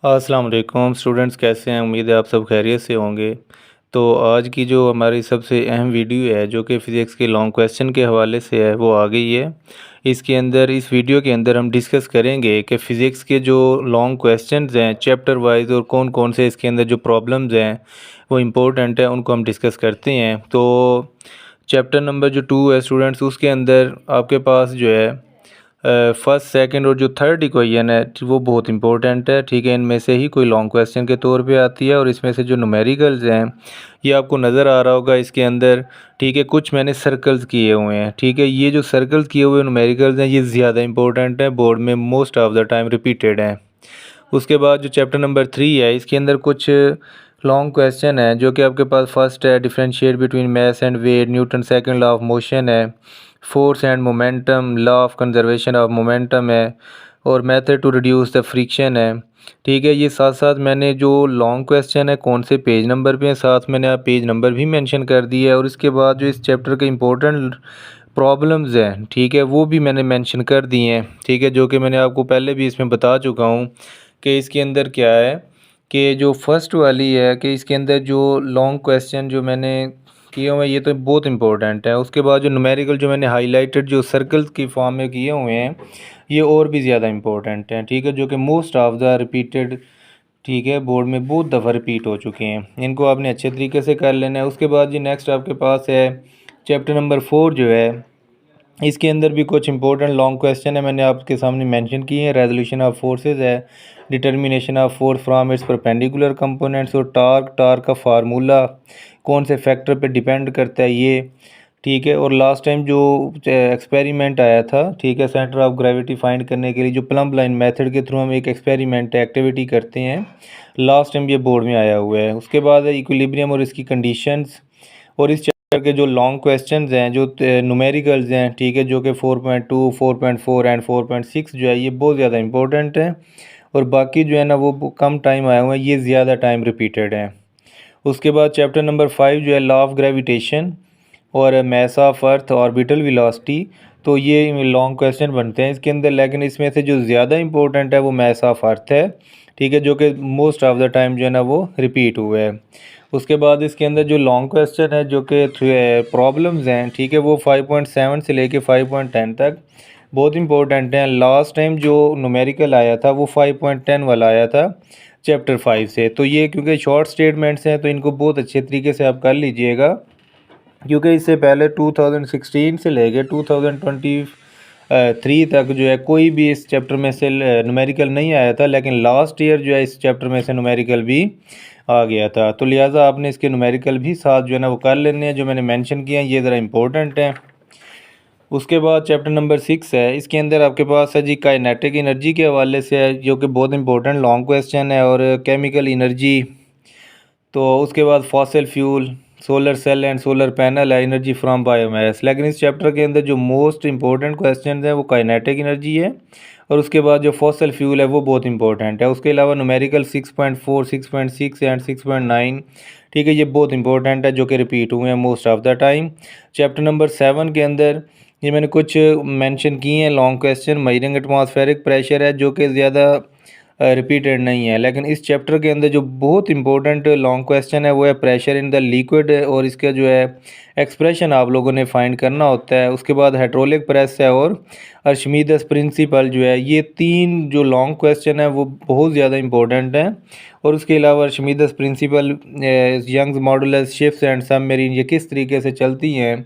अस्सलाम वालेकुम स्टूडेंट्स, कैसे हैं? उम्मीद है आप सब खैरियत से होंगे। तो आज की जो हमारी सबसे अहम वीडियो है जो कि फ़िज़िक्स के लॉन्ग क्वेश्चन के हवाले से है वो आ गई है। इसके अंदर इस वीडियो के अंदर हम डिस्कस करेंगे कि फ़िज़िक्स के जो लॉन्ग क्वेश्चंस हैं चैप्टर वाइज़ और कौन कौन से इसके अंदर जो प्रॉब्लम्स हैं वो इम्पोर्टेंट है, उनको हम डिस्कस करते हैं। तो चैप्टर नंबर जो 2 है स्टूडेंट्स, उसके अंदर आपके पास जो है फर्स्ट सेकंड और जो थर्ड इक्वेशन है वो बहुत इंपॉर्टेंट है। ठीक है, इनमें से ही कोई लॉन्ग क्वेश्चन के तौर पे आती है और इसमें से जो न्यूमेरिकल्स हैं ये आपको नज़र आ रहा होगा इसके अंदर। ठीक है, कुछ मैंने सर्कल्स किए हुए हैं। ठीक है, ये जो सर्कल्स किए हुए न्यूमेरिकल्स हैं ये ज़्यादा इंपॉर्टेंट है, बोर्ड में most of the time repeated हैं। उसके बाद जो चैप्टर नंबर 3 है इसके अंदर कुछ लॉन्ग क्वेश्चन है जो कि आपके पास फर्स्ट है differentiate between mass and weight, Newton second law of motion है, force and momentum, law of conservation of momentum है और method to reduce the friction है। ठीक है, ये साथ साथ मैंने जो लॉन्ग क्वेश्चन है कौन से पेज नंबर पे हैं साथ मैंने आप पेज नंबर भी मेंशन कर दिया है और इसके बाद जो इस चैप्टर के इम्पोर्टेंट प्रॉब्लम्स हैं ठीक है वो भी मैंने मेंशन कर दिए हैं। ठीक है, जो कि मैंने आपको पहले भी इसमें बता चुका हूँ कि इसके अंदर क्या है कि जो फर्स्ट वाली है कि इसके अंदर जो लॉन्ग क्वेश्चन जो मैंने किए हुए हैं ये तो बहुत इंपॉर्टेंट है। उसके बाद जो न्यूमेरिकल जो मैंने हाईलाइटेड जो सर्कल्स की फॉर्म में किए हुए हैं ये और भी ज़्यादा इंपॉर्टेंट हैं। ठीक है, जो कि मोस्ट ऑफ द रिपीटेड ठीक है बोर्ड में बहुत दफ़ा रिपीट हो चुके हैं, इनको आपने अच्छे तरीके से कर लेना है। उसके बाद जी नेक्स्ट आपके पास है चैप्टर नंबर 4 जो है इसके अंदर भी कुछ इंपॉर्टेंट लॉन्ग क्वेश्चन है मैंने आपके सामने मेंशन किए हैं। रेजोल्यूशन ऑफ फोर्सेस है, determination of force from its perpendicular components और टार्क का फार्मूला कौन से फैक्टर पे डिपेंड करता है ये। ठीक है, और लास्ट टाइम जो एक्सपेरिमेंट आया था ठीक है सेंटर ऑफ ग्रेविटी फाइंड करने के लिए जो प्लम्ब लाइन मेथड के थ्रू हम एक एक्सपेरिमेंट एक्टिविटी करते हैं, लास्ट टाइम ये बोर्ड में आया हुआ है। उसके बाद है इक्विलिब्रियम और इसकी कंडीशंस और इस चैप्टर के जो लॉन्ग क्वेश्चंस हैं जो न्यूमेरिकल्स हैं ठीक है जो कि 4.2, 4.4 एंड 4.6 जो है ये बहुत ज़्यादा इंपॉर्टेंट है और बाकी जो है ना वो कम टाइम आए हुए हैं, ये ज़्यादा टाइम रिपीटेड हैं। उसके बाद चैप्टर नंबर 5 जो है लॉ ऑफ ग्रेविटेशन और mass of earth orbital velocity, तो ये लॉन्ग क्वेश्चन बनते हैं इसके अंदर, लेकिन इसमें से जो ज़्यादा इंपॉर्टेंट है वो मास ऑफ अर्थ है। ठीक है, जो कि मोस्ट ऑफ द टाइम जो है ना वो रिपीट हुआ है। उसके बाद इसके अंदर जो लॉन्ग क्वेश्चन है जो कि प्रॉब्लम्स हैं ठीक है वो 5.7 से लेके 5.10 तक बहुत इंपॉर्टेंट हैं। लास्ट टाइम जो न्यूमेरिकल आया था वो 5.10 वाला आया था चैप्टर 5 से। तो ये क्योंकि शॉर्ट स्टेटमेंट्स हैं तो इनको बहुत अच्छे तरीके से आप कर लीजिएगा, क्योंकि इससे पहले 2016 से लेके 2023 तक जो है कोई भी इस चैप्टर में से न्यूमेरिकल नहीं आया था, लेकिन लास्ट ईयर जो है इस चैप्टर में से न्यूमेरिकल भी आ गया था। तो लिहाजा आपने इसके न्यूमेरिकल भी साथ जो है ना वो कर लेने हैं, जो मैंने मेंशन किए हैं ये ज़रा इंपॉर्टेंट हैं। उसके बाद चैप्टर नंबर 6 है, इसके अंदर आपके पास है जी काइनेटिक एनर्जी के हवाले से है जो कि बहुत इंपॉर्टेंट लॉन्ग क्वेश्चन है, और केमिकल एनर्जी, तो उसके बाद fossil fuel, solar cell and solar panel है, एनर्जी फ्रॉम बायोमास। लेकिन इस चैप्टर के अंदर जो मोस्ट इंपॉर्टेंट क्वेश्चन है वो काइनेटिक एनर्जी है, और उसके बाद जो फॉसिल फ्यूल है वो बहुत इंपॉर्टेंट है। उसके अलावा न्यूमेरिकल 6.4, 6.6 एंड 6.9 ठीक है ये बहुत इंपॉर्टेंट है जो कि रिपीट हुए हैं most of the time. Chapter number 7 के अंदर ये मैंने कुछ मेंशन किए हैं लॉन्ग क्वेश्चन। मरीनिंग एटमॉस्फेरिक प्रेशर है जो कि ज़्यादा रिपीटेड नहीं है, लेकिन इस चैप्टर के अंदर जो बहुत इंपॉर्टेंट लॉन्ग क्वेश्चन है वो है प्रेशर इन द लिक्विड, और इसका जो है एक्सप्रेशन आप लोगों ने फाइंड करना होता है। उसके बाद हाइड्रोलिक प्रेस है और अर्शिमीदस प्रिंसिपल जो है, ये तीन जो लॉन्ग क्वेश्चन है वो बहुत ज़्यादा इंपॉर्टेंट हैं। और उसके अलावा Archimedes principle, Young's modulus, ships and submarine ये किस तरीके से चलती हैं,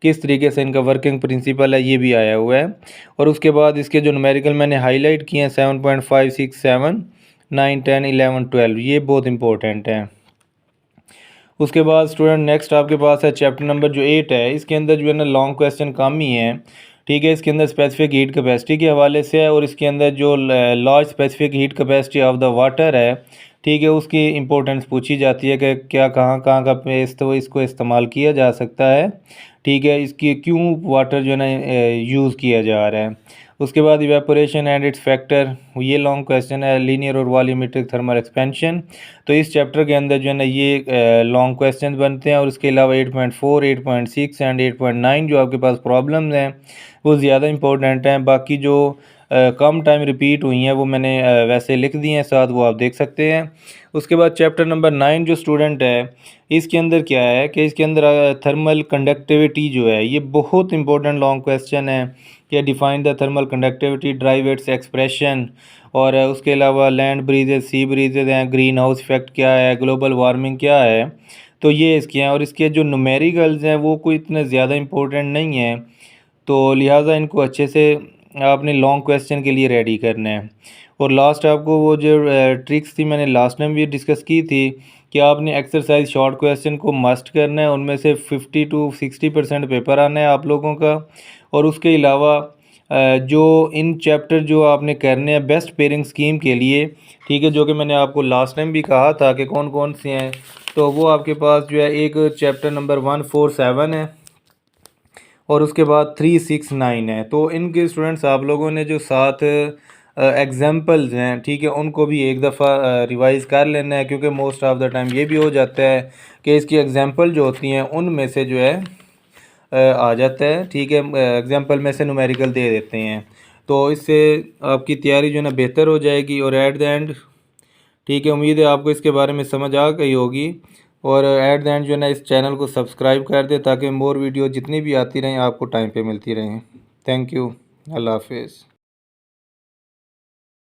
किस तरीके से इनका वर्किंग प्रिंसिपल है, ये भी आया हुआ है। और उसके बाद इसके जो न्यूमेरिकल मैंने हाईलाइट किए हैं 7.5, 6, 7, 9, 10, 11, 12 ये बहुत इंपॉर्टेंट हैं। उसके बाद स्टूडेंट नेक्स्ट आपके पास है चैप्टर नंबर जो 8 है, इसके अंदर जो है ना लॉन्ग क्वेश्चन कम ही है। ठीक है, इसके अंदर स्पेसिफिक हीट कैपेसिटी के हवाले से है, और इसके अंदर जो large specific heat capacity of the water है ठीक है उसकी इंपॉर्टेंस पूछी जाती है कि क्या कहाँ कहाँ का पेस तो इसको इस्तेमाल किया जा सकता है। ठीक है, इसकी क्यों वाटर जो है ना यूज़ किया जा रहा है। उसके बाद इवेपोरेशन एंड इट्स फैक्टर, ये लॉन्ग क्वेश्चन है। लीनियर और वॉल्यूमेट्रिक थर्मल एक्सपेंशन, तो इस चैप्टर के अंदर जो है ना ये लॉन्ग क्वेश्चन बनते हैं। और उसके अलावा 8.4, 8.6 एंड 8.9 जो आपके पास प्रॉब्लम्स हैं वो ज़्यादा इंपॉर्टेंट हैं। बाकी जो कम टाइम रिपीट हुई हैं वो मैंने वैसे लिख दी हैं साथ, वो आप देख सकते हैं। उसके बाद चैप्टर नंबर 9 जो स्टूडेंट है, इसके अंदर क्या है कि इसके अंदर थर्मल कंडक्टिविटी जो है ये बहुत इंपॉर्टेंट लॉन्ग क्वेश्चन है कि define the thermal conductivity, drive its expression, और उसके अलावा लैंड ब्रीजेज, सी ब्रीजेज हैं, ग्रीन हाउस इफेक्ट क्या है, ग्लोबल वार्मिंग क्या है, तो ये इसके हैं। और इसके जो न्यूमेरिकल्स हैं वो कोई इतने ज़्यादा इम्पोर्टेंट नहीं हैं, तो लिहाजा इनको अच्छे से आपने लॉन्ग क्वेश्चन के लिए रेडी करना है। और लास्ट आपको वो जो ट्रिक्स थी मैंने लास्ट टाइम भी डिस्कस की थी कि आपने एक्सरसाइज शॉर्ट क्वेश्चन को मस्ट करना है, उनमें से 50 to 60% पेपर आना है आप लोगों का। और उसके अलावा जो इन चैप्टर जो आपने करने हैं बेस्ट पेयरिंग स्कीम के लिए, ठीक है, जो कि मैंने आपको लास्ट टाइम भी कहा था कि कौन कौन से हैं, तो वो आपके पास जो है एक चैप्टर नंबर 147 है और उसके बाद 369 है। तो इनके स्टूडेंट्स आप लोगों ने जो साथ एग्जाम्पल्स हैं, ठीक है, उनको भी एक दफ़ा रिवाइज़ कर लेना है, क्योंकि मोस्ट ऑफ द टाइम ये भी हो जाता है कि इसकी एग्जाम्पल जो होती हैं उनमें से जो है आ जाता है, ठीक है, एग्जाम्पल में से न्यूमेरिकल दे देते हैं। तो इससे आपकी तैयारी जो है ना बेहतर हो जाएगी। और एट द एंड, ठीक है, उम्मीद है आपको इसके बारे में समझ आ गई होगी। और एट द एंड जो है ना इस चैनल को सब्सक्राइब कर दे ताकि मोर वीडियो जितनी भी आती रहें आपको टाइम पे मिलती रहें। Thank you. अल्लाह हाफिज़।